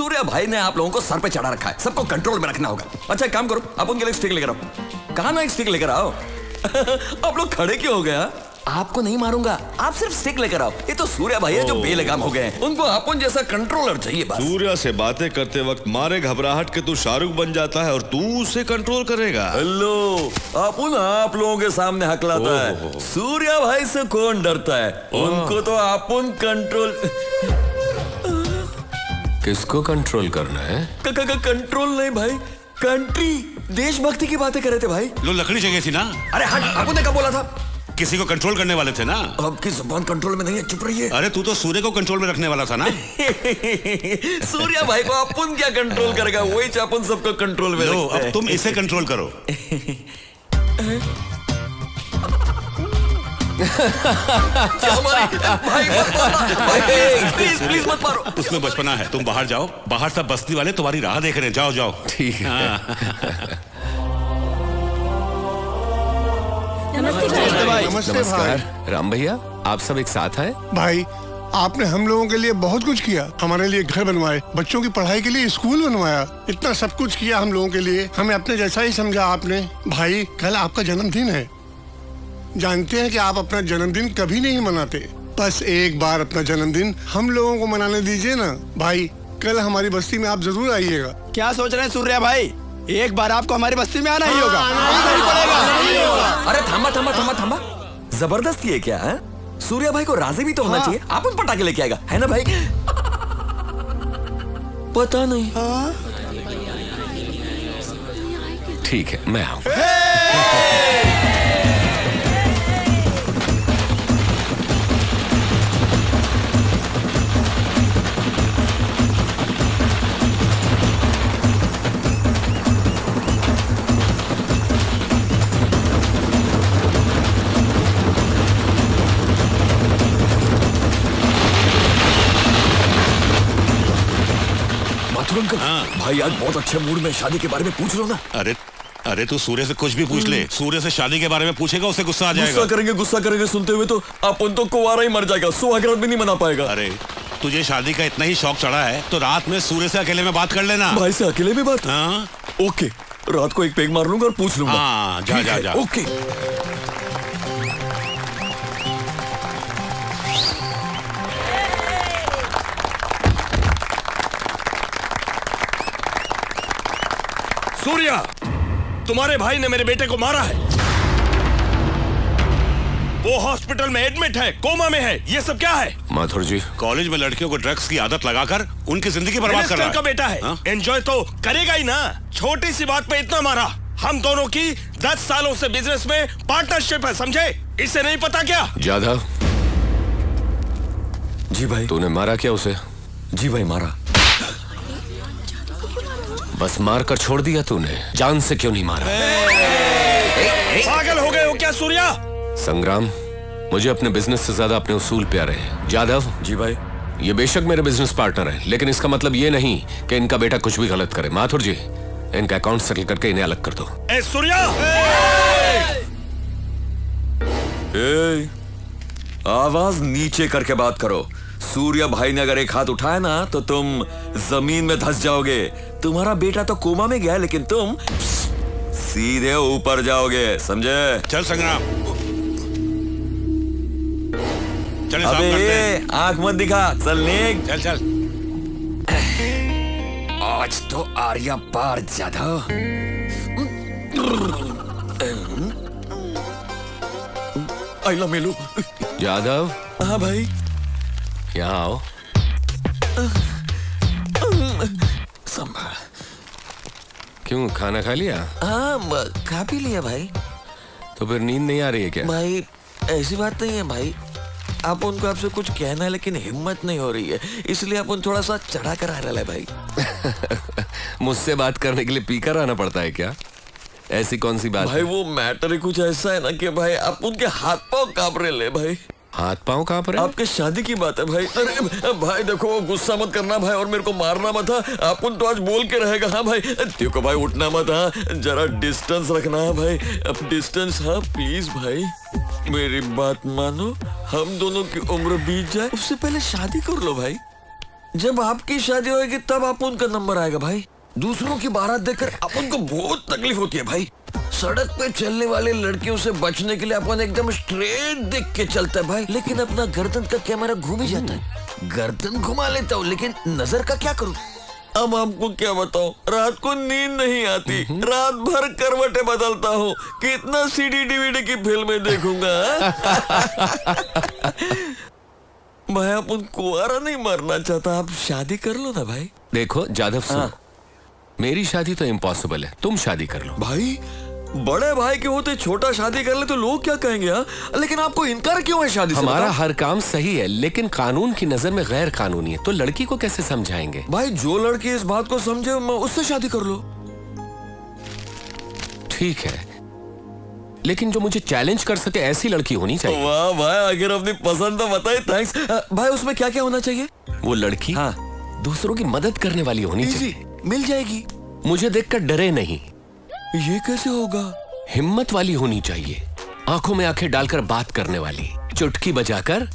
सूर्या भाई ने आप लोगों को सर पे चढ़ा रखा है, सबको कंट्रोल में रखना होगा। अच्छा एक काम करो, आप उनके लिए स्टिक लेकर आओ। कहा ना एक स्टिक लेकर आओ। आप लोग खड़े क्यों हो गया? आपको नहीं मारूंगा, आप सिर्फ स्टिक लेकर आओ। ये तो सूर्या भाई है जो बेलगाम हो गए हैं, उनको अपन जैसा कंट्रोलर चाहिए बस। सूर्या से बातें करते वक्त मारे घबराहट के तू शाहरुख बन जाता है और तू उसे कंट्रोल करेगा। हेलो, अपन आप लोगों के सामने हकलाता है। सूर्या भाई से कौन डरता है? उनको तो अपन कंट्रोल। किसको कंट्रोल करना है? कंट्रोल नहीं भाई, कंट्री, देशभक्ति की बातें कर रहे थे भाई। लो लकड़ी चाहिए थी ना। अरे हट, अपन ने क्या बोला था? किसी को कंट्रोल करने वाले थे ना। आपकी जुबान कंट्रोल में नहीं है, चुप रहिए। अरे तू तो सूर्य को कंट्रोल में रखने वाला था ना। सूर्या भाई को अपन क्या कंट्रोल करेगा, वही अपन सबको कंट्रोल में लो रखता है। अब तुम इसे कंट्रोल करो। भाई प्लीज मत मारो। उसमें बचपना है, तुम बाहर जाओ, बाहर सब बस्ती वाले तुम्हारी राह देख रहे हैं, जाओ जाओ। ठीक है। नमस्ते भाई। नमस्कार राम भैया, आप सब एक साथ हैं? भाई आपने हम लोगों के लिए बहुत कुछ किया, हमारे लिए घर बनवाए, बच्चों की पढ़ाई के लिए स्कूल बनवाया, इतना सब कुछ किया हम लोगों के लिए, हमें अपने जैसा ही समझा आपने। भाई कल आपका जन्मदिन है, जानते हैं कि आप अपना जन्मदिन कभी नहीं मनाते, बस एक बार अपना जन्मदिन हम लोगों को मनाने दीजिए ना। भाई कल हमारी बस्ती में आप जरूर आइएगा। क्या सोच रहे हैं सूर्या भाई, एक बार आपको हमारी बस्ती में आना ही होगा। अरे थामा, जबरदस्ती है क्या है? सूर्या भाई को राजी भी तो होना चाहिए। आप उन पटाखे लेके आएगा, है ना भाई? पता नहीं। ठीक है, मैं आऊँ। अंकल, भाई आज बहुत अच्छे मूड में, शादी के बारे में पूछ लो ना। अरे तू सूर्य से कुछ भी पूछ ले, सूर्य से शादी के बारे में पूछेगा उसे गुस्सा आ जाएगा। गुस्सा करेंगे सुनते हुए तो अपन तो कुंवारा ही मर जाएगा, सुहागरात भी नहीं मना पाएगा। अरे तुझे शादी का इतना ही शौक चढ़ा है तो रात में सूर्य से अकेले में बात कर लेना। भाई से अकेले में बात? हाँ ओके, रात को एक पेग मार लूंगा और पूछ लूंगा। हाँ जा। ओके। सूर्या, तुम्हारे भाई ने मेरे बेटे को मारा है, वो हॉस्पिटल में एडमिट है, कोमा में है। ये सब क्या है? माथुर जी, कॉलेज में लड़कियों को ड्रग्स की आदत लगाकर उनकी जिंदगी बर्बाद कर रहा है। का बेटा है, एंजॉय तो करेगा ही ना। छोटी सी बात पे इतना मारा। हम दोनों की 10 सालों से बिजनेस में पार्टनरशिप है, समझे? इसे नहीं पता क्या? जाधव। जी भाई। तूने मारा क्या उसे? जी भाई मारा। बस मार कर छोड़ दिया तूने, जान से क्यों नहीं मारा? पागल हो गए हो क्या सूर्या? संग्राम, मुझे अपने बिजनेस से ज्यादा अपने उसूल प्यारे हैं। जाधव। जी भाई। ये बेशक मेरे बिजनेस पार्टनर हैं, लेकिन इसका मतलब ये नहीं कि इनका बेटा कुछ भी गलत करे। माथुर जी, इनका अकाउंट सेटल करके इन्हें अलग कर दो। सूर्या, आवाज नीचे करके बात करो। सूर्या भाई ने अगर एक हाथ उठाया ना तो तुम जमीन में धंस जाओगे। तुम्हारा बेटा तो कोमा में गया, लेकिन तुम सीधे ऊपर जाओगे, समझे? चल संग्राम, चल अबे आंख मत दिखा, चल नेक। चल। आज तो आर्या पार जाधव। आइला मेलू। जाधव। हाँ भाई। यहाँ आओ। संभाल। क्यों, खाना खा लिया? हाँ खा पी लिया भाई। तो फिर नींद नहीं आ रही है क्या? भाई ऐसी बात नहीं है भाई, आप उनको आपसे कुछ कहना है लेकिन हिम्मत नहीं हो रही है, इसलिए अपन थोड़ा सा चढ़ा कर आ रहा है भाई। मुझसे बात करने के लिए पीकर आना पड़ता है क्या? ऐसी कौन सी बात भाई है? वो मैटर ही कुछ ऐसा है ना कि भाई आप उनके हाथ पांव कांप रहे ले भाई। हाथ पांव कांप रहे? आपके शादी की बात है भाई। अरे भाई देखो, गुस्सा मत करना भाई और मेरे को मारना मत। आप उन तो आज बोल के रहेगा। हाँ भाई देखो भाई, उठना मत। हाँ जरा डिस्टेंस रखना है भाई, अब डिस्टेंस। हाँ प्लीज भाई मेरी बात मानो, हम दोनों की उम्र बीत जाए उससे पहले शादी कर लो भाई। जब आपकी शादी होगी तब अपन का नंबर आएगा भाई। दूसरों की बारात देखकर अपन को बहुत तकलीफ होती है भाई। सड़क पे चलने वाले लड़कियों से बचने के लिए अपन एकदम स्ट्रेट देख के चलता है भाई, लेकिन अपना गर्दन का कैमरा घूम ही जाता है। गर्दन घुमा लेता हूँ लेकिन नजर का क्या करूँ। अब आपको क्या बताऊं, रात को नींद नहीं आती, रात भर करवटें बदलता हूँ। कितना सीडी डीवीडी की फिल्में देखूंगा। भाई अपन कुंवारा नहीं मरना चाहता, आप शादी कर लो ना भाई। देखो जादव सुनो, हाँ। मेरी शादी तो इम्पॉसिबल है, तुम शादी कर लो। भाई बड़े भाई के होते छोटा शादी कर ले तो लोग क्या कहेंगे हा? लेकिन आपको इनकार क्यों है शादी से? हमारा बताओ। हर काम सही है लेकिन कानून की नजर में गैर कानूनी है, तो लड़की को कैसे समझाएंगे? भाई जो लड़की इस बात को समझे उससे शादी कर लो। ठीक है, लेकिन जो मुझे चैलेंज कर सके ऐसी लड़की होनी चाहिए। वाह भाई, आखिर अपनी पसंद तो बताए। थैंक्स भाई। उसमें क्या क्या होना चाहिए? वो लड़की हाँ। दूसरों की मदद करने वाली होनी इजी, चाहिए, मिल जाएगी। मुझे देखकर डरे नहीं। ये कैसे होगा? हिम्मत वाली होनी चाहिए, आंखों में आंखें डालकर बात करने वाली, चुटकी बजाकर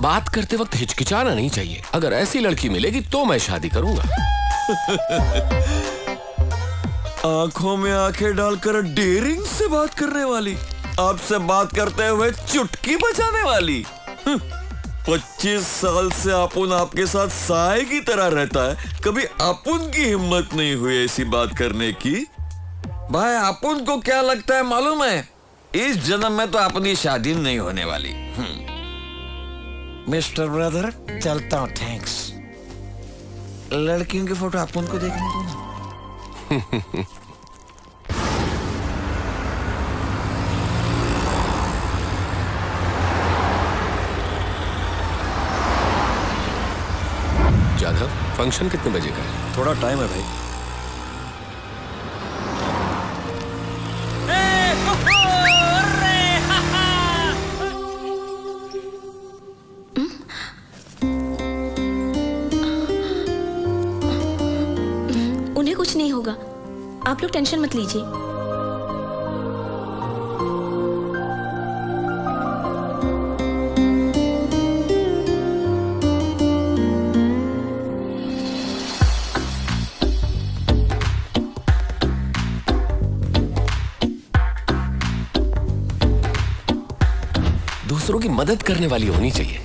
बात करते वक्त हिचकिचाना नहीं चाहिए। अगर ऐसी लड़की मिलेगी तो मैं शादी करूंगा। आंखों में आंखें डालकर डेयरिंग से बात करने वाली, आपसे बात करते हुए चुटकी बजाने वाली। 25 साल से अपुन आपके साथ साए की तरह रहता है, कभी अपुन की हिम्मत नहीं हुई ऐसी बात करने की। भाई अपुन को क्या लगता है मालूम है, इस जन्म में तो अपनी शादी नहीं होने वाली। मिस्टर ब्रदर चलता हूँ, थैंक्स। लड़कियों की फोटो अपुन को देखने दो ना। जाधव, फंक्शन कितने बजे का है? थोड़ा टाइम है भाई। उन्हें कुछ नहीं होगा, आप लोग टेंशन मत लीजिए। दूसरों की मदद करने वाली होनी चाहिए।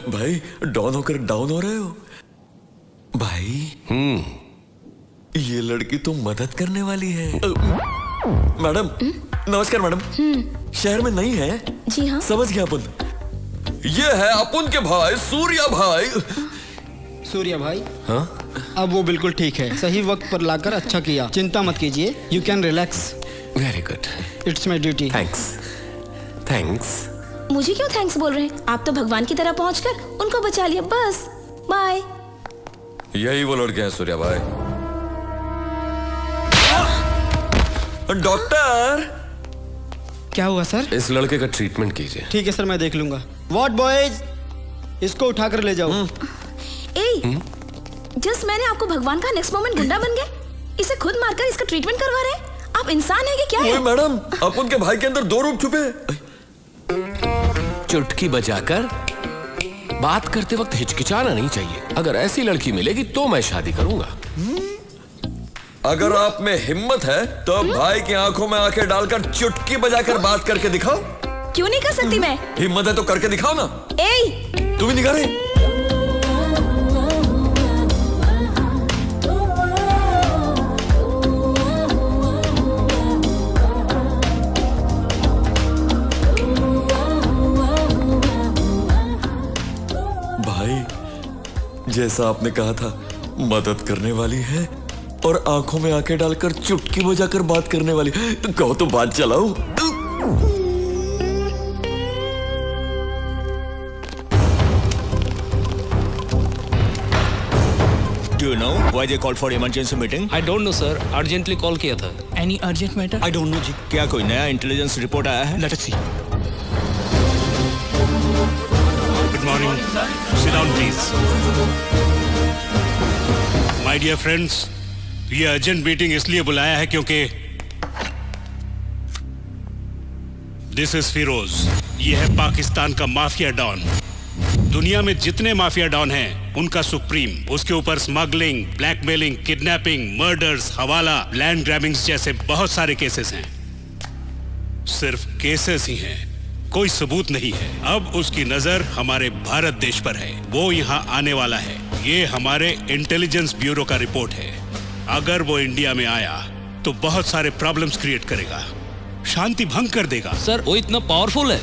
भाई डाउन होकर डाउन हो रहे हो भाई। ये लड़की तो मदद करने वाली है। मैडम नमस्कार मैडम। शहर में नहीं है? जी हाँ। समझ गया अपन। ये है अपन के भाई सूर्या भाई। सूर्या भाई, हाँ? अब वो बिल्कुल ठीक है, सही वक्त पर लाकर अच्छा किया, चिंता मत कीजिए, you can relax. Very good, it's my duty. Thanks. Thanks. मुझे क्यों थैंक्स बोल रहे हैं? आप तो भगवान की तरह पहुंचकर उनको बचा लिया, बस। बाय। यही वो लड़के हैं सूर्या भाई। डॉक्टर क्या हुआ सर? इस लड़के का ट्रीटमेंट कीजिए। ठीक है सर, मैं देख लूंगा। व्हाट बॉयज, इसको उठाकर ले जाओ। जस्ट मैंने आपको भगवान का, नेक्स्ट मोमेंट गुंडा बन गए। इसे खुद मारकर इसका ट्रीटमेंट करवा रहे हैं। आप इंसान है कि क्या है? मैडम अपन के भाई के अंदर 2 रूप छुपे हैं। चुटकी बजाकर बात करते वक्त हिचकिचाना नहीं चाहिए। अगर ऐसी लड़की मिलेगी तो मैं शादी करूंगा। अगर आप में हिम्मत है तो भाई की आंखों में आंखें डालकर चुटकी बजाकर बात करके दिखाओ। क्यों नहीं कर सकती मैं? हिम्मत है तो करके दिखाओ ना। तुम ही निकाले। भाई जैसा आपने कहा था, मदद करने वाली है और आंखों में आंखें डालकर चुटकी बजाकर बात करने वाली। कहो तो बात चलाओ। Do you know why they called for emergency meeting? I don't know sir, urgently call किया था। Any urgent matter? I don't know जी। क्या कोई नया इंटेलिजेंस रिपोर्ट आया है? Let us see. Good morning. Sit down, please. My dear friends, ये urgent meeting इसलिए बुलाया है क्योंकि दिस इज फिरोज। ये है पाकिस्तान का माफिया डॉन। दुनिया में जितने माफिया डॉन हैं, उनका सुप्रीम, उसके ऊपर स्मगलिंग, ब्लैकमेलिंग, किडनैपिंग, मर्डर्स, हवाला, लैंड ग्रैबिंग्स जैसे बहुत सारे केसेस हैं। सिर्फ केसेस ही हैं, कोई सबूत नहीं है। अब उसकी नजर हमारे भारत देश पर है, वो यहाँ आने वाला है। ये हमारे इंटेलिजेंस ब्यूरो का रिपोर्ट है। अगर वो इंडिया में आया तो बहुत सारे प्रॉब्लम्स क्रिएट करेगा, शांति भंग कर देगा। सर वो इतना पावरफुल है?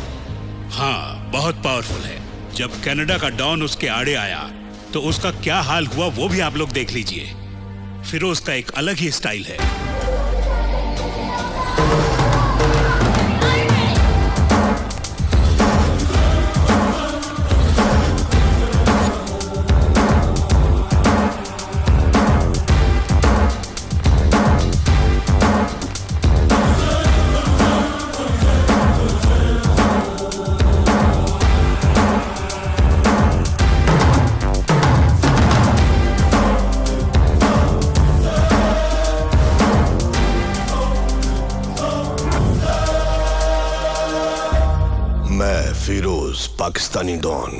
हाँ, बहुत पावरफुल है। जब कनाडा का डॉन उसके आड़े आया तो उसका क्या हाल हुआ वो भी आप लोग देख लीजिए। फिरोज का एक अलग ही स्टाइल है। फिरोज, पाकिस्तानी डॉन,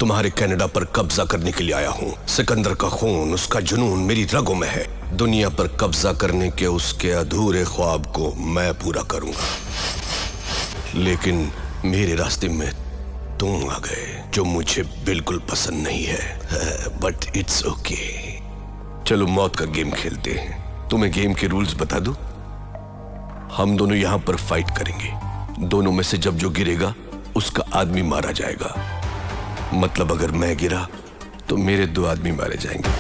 तुम्हारे कनाडा पर कब्जा करने के लिए आया हूँ। सिकंदर का खून, उसका जुनून मेरी रगों में है। दुनिया पर कब्जा करने के उसके अधूरे ख्वाब को मैं पूरा करूंगा। लेकिन मेरे रास्ते में तुम आ गए, जो मुझे बिल्कुल पसंद नहीं है, बट इट्स ओके। चलो मौत का गेम खेलते हैं। तुम्हें गेम के रूल्स बता दूं? हम दोनों यहाँ पर फाइट करेंगे। दोनों में से जब जो गिरेगा उसका आदमी मारा जाएगा। मतलब अगर मैं गिरा तो मेरे 2 आदमी मारे जाएंगे,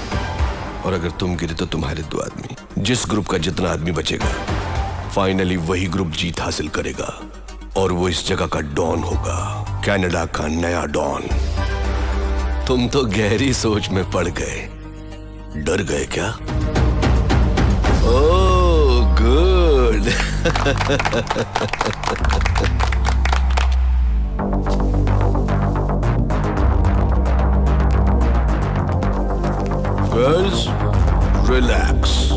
और अगर तुम गिरे तो तुम्हारे 2 आदमी। जिस ग्रुप का जितना आदमी बचेगा, फाइनली वही ग्रुप जीत हासिल करेगा, और वो इस जगह का डॉन होगा, कनाडा का नया डॉन। तुम तो गहरी सोच में पड़ गए। डर गए क्या? Oh good. Girls, relax.